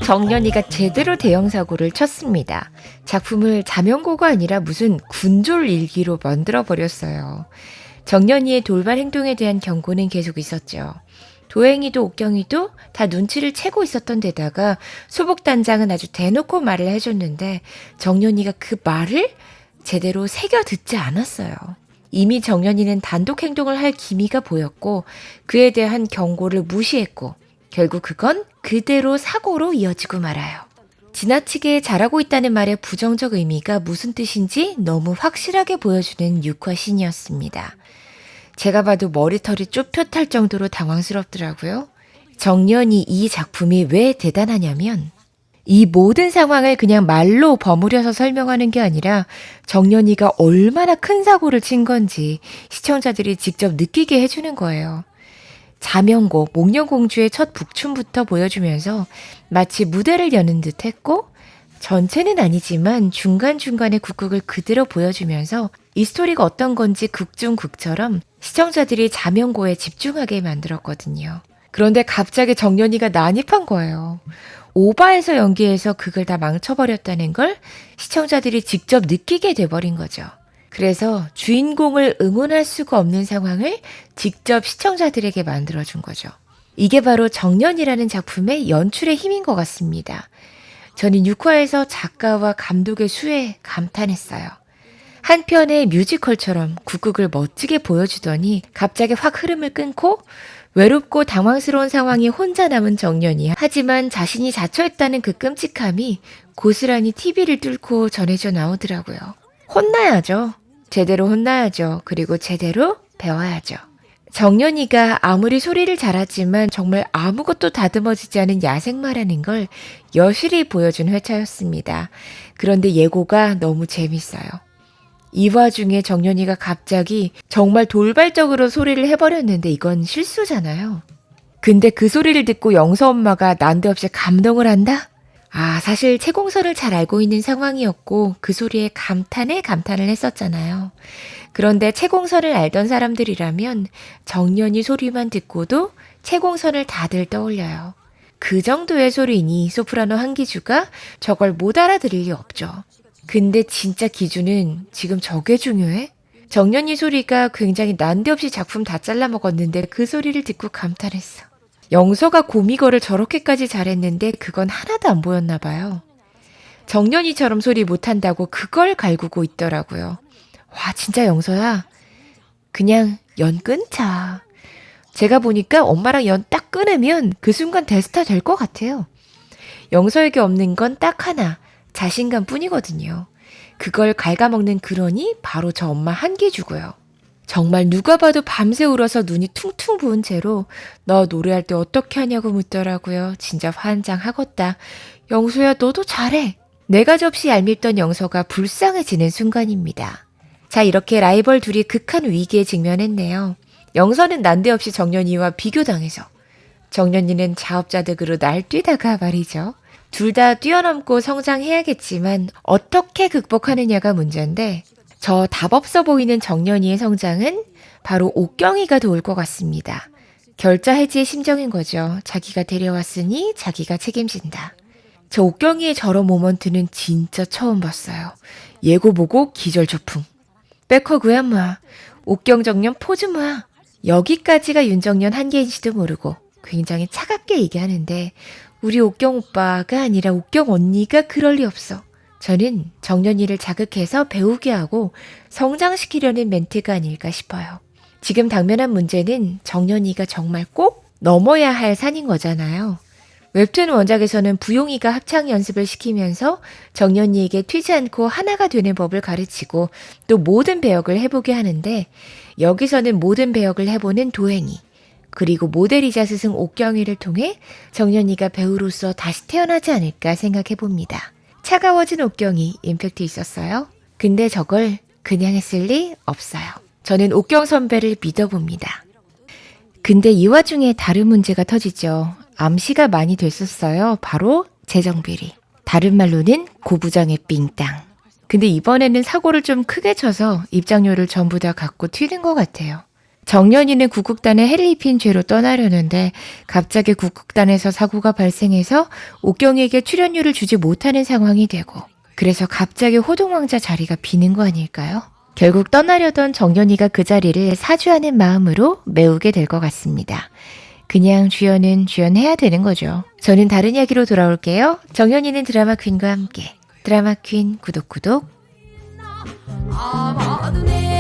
정연이가 제대로 대형 사고를 쳤습니다. 작품을 자명고가 아니라 무슨 군졸 일기로 만들어 버렸어요. 정연이의 돌발 행동에 대한 경고는 계속 있었죠. 도행이도 옥경이도 다 눈치를 채고 있었던 데다가 소복단장은 아주 대놓고 말을 해줬는데 정연이가 그 말을 제대로 새겨 듣지 않았어요. 이미 정연이는 단독 행동을 할 기미가 보였고 그에 대한 경고를 무시했고 결국 그건 그대로 사고로 이어지고 말아요. 지나치게 잘하고 있다는 말의 부정적 의미가 무슨 뜻인지 너무 확실하게 보여주는 6화신이었습니다. 제가 봐도 머리털이 쭈뼛할 정도로 당황스럽더라고요. 정연이 이 작품이 왜 대단하냐면 이 모든 상황을 그냥 말로 버무려서 설명하는 게 아니라 정연이가 얼마나 큰 사고를 친 건지 시청자들이 직접 느끼게 해주는 거예요. 자명고, 목련공주의 첫 북춤부터 보여주면서 마치 무대를 여는 듯 했고 전체는 아니지만 중간중간에 국극을 그대로 보여주면서 이 스토리가 어떤 건지 극중극처럼 시청자들이 자명고에 집중하게 만들었거든요. 그런데 갑자기 정연이가 난입한 거예요. 오바해서 연기해서 그걸 다 망쳐버렸다는 걸 시청자들이 직접 느끼게 돼버린 거죠. 그래서 주인공을 응원할 수가 없는 상황을 직접 시청자들에게 만들어준 거죠. 이게 바로 정연이라는 작품의 연출의 힘인 것 같습니다. 저는 6화에서 작가와 감독의 수에 감탄했어요. 한편의 뮤지컬처럼 국극을 멋지게 보여주더니 갑자기 확 흐름을 끊고 외롭고 당황스러운 상황이 혼자 남은 정연이 하지만 자신이 자초했다는 그 끔찍함이 고스란히 TV를 뚫고 전해져 나오더라고요. 혼나야죠. 제대로 혼나야죠. 그리고 제대로 배워야죠. 정연이가 아무리 소리를 잘하지만 정말 아무것도 다듬어지지 않은 야생마라는 걸 여실히 보여준 회차였습니다. 그런데 예고가 너무 재밌어요. 이 와중에 정연이가 갑자기 정말 돌발적으로 소리를 해버렸는데 이건 실수잖아요. 근데 그 소리를 듣고 영서 엄마가 난데없이 감동을 한다? 사실 채공선을 잘 알고 있는 상황이었고 그 소리에 감탄을 했었잖아요. 그런데 채공선을 알던 사람들이라면 정연이 소리만 듣고도 채공선을 다들 떠올려요. 그 정도의 소리니 소프라노 한기주가 저걸 못 알아들을 리 없죠. 근데 진짜 기준은 지금 저게 중요해? 정연이 소리가 굉장히 난데없이 작품 다 잘라먹었는데 그 소리를 듣고 감탄했어. 영서가 고미거를 저렇게까지 잘했는데 그건 하나도 안 보였나 봐요. 정연이처럼 소리 못한다고 그걸 갈구고 있더라고요. 와, 진짜 영서야. 그냥 연 끊자. 제가 보니까 엄마랑 연 딱 끊으면 그 순간 대스타 될 것 같아요. 영서에게 없는 건 딱 하나, 자신감 뿐이거든요. 그걸 갉아먹는 그러니 바로 저 엄마 한기주고요. 정말 누가 봐도 밤새 울어서 눈이 퉁퉁 부은 채로 너 노래할 때 어떻게 하냐고 묻더라고요. 진짜 환장하겄다. 영서야 너도 잘해. 내가 접시 얄밉던 영서가 불쌍해지는 순간입니다. 자, 이렇게 라이벌 둘이 극한 위기에 직면했네요. 영서는 난데없이 정연이와 비교당해서 정연이는 자업자득으로 날뛰다가 말이죠. 둘 다 뛰어넘고 성장해야겠지만 어떻게 극복하느냐가 문제인데 저 답없어 보이는 정연이의 성장은 바로 옥경이가 도울 것 같습니다. 결자 해지의 심정인 거죠. 자기가 데려왔으니 자기가 책임진다. 저 옥경이의 저런 모먼트는 진짜 처음 봤어요. 예고 보고 기절초풍. 백허그야 마. 옥경 정연 포즈 마. 여기까지가 윤정연 한계인지도 모르고 굉장히 차갑게 얘기하는데 우리 옥경 오빠가 아니라 옥경 언니가 그럴 리 없어. 저는 정연이를 자극해서 배우게 하고 성장시키려는 멘트가 아닐까 싶어요. 지금 당면한 문제는 정연이가 정말 꼭 넘어야 할 산인 거잖아요. 웹툰 원작에서는 부용이가 합창 연습을 시키면서 정연이에게 튀지 않고 하나가 되는 법을 가르치고 또 모든 배역을 해보게 하는데 여기서는 모든 배역을 해보는 도행이 그리고 모델이자 스승 옥경이를 통해 정연이가 배우로서 다시 태어나지 않을까 생각해봅니다. 차가워진 옥경이 임팩트 있었어요. 근데 저걸 그냥 했을 리 없어요. 저는 옥경 선배를 믿어봅니다. 근데 이 와중에 다른 문제가 터지죠. 암시가 많이 됐었어요. 바로 재정비리. 다른 말로는 고부장의 삥땅. 근데 이번에는 사고를 좀 크게 쳐서 입장료를 전부 다 갖고 튀는 것 같아요. 정연이는 구국단에 해를 입힌 죄로 떠나려는데 갑자기 구국단에서 사고가 발생해서 옥경에게 출연료를 주지 못하는 상황이 되고 그래서 갑자기 호동왕자 자리가 비는 거 아닐까요? 결국 떠나려던 정연이가 그 자리를 사주하는 마음으로 메우게 될 것 같습니다. 그냥 주연은 주연해야 되는 거죠. 저는 다른 이야기로 돌아올게요. 정연이는 드라마 퀸과 함께. 드라마 퀸 구독. 아마도 내